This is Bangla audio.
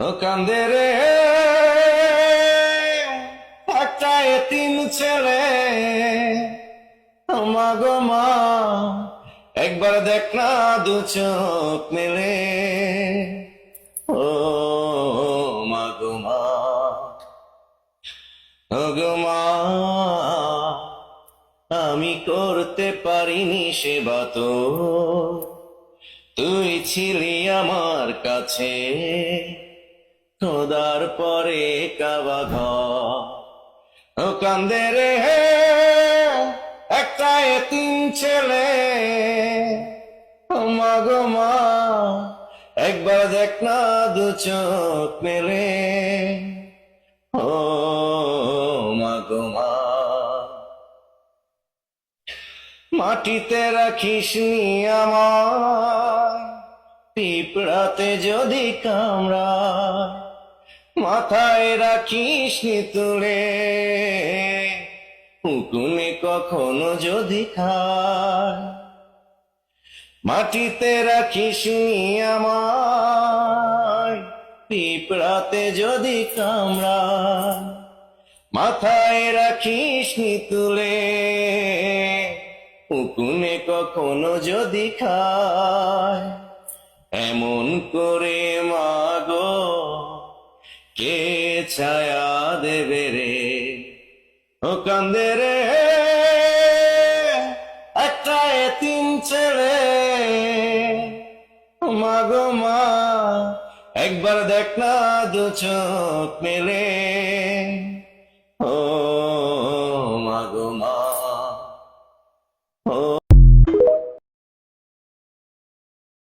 ও কান্দে রে একটা এতিম ছেলে, মা গো মা একবার দেখ না দু চোখ মেলে। ও মা গো মা, ও গো মা, আমি করতে পারিনি সেবা তো, তুই ছিলি আমার কাছে খোদার পরে কাবা ঘর। ও কান্দে রে একটা এতিম ছেলে, মা গো মা একবার দেখ না দু চোখ মেলে। ও মা গো মা, মাটিতে রাখিস নি আমায়, পিঁপড়াতে যদি কামড়ায়, মাথায় রাখিস নি তুলে, উকুনে কখনো যদি খায়। মাটিতে রাখিস নি আমায়, পিঁপড়াতে যদি কামড়ায়, মাথায় রাখিস নি তুলে, উকুনে কখনো যদি খায়। এমন করে মাগো কে ছায়া দেবে রে। ও কান্দে রে একটা এতিম ছেলে, মা গো মা একবার দেখ না দু চোখ মেলে।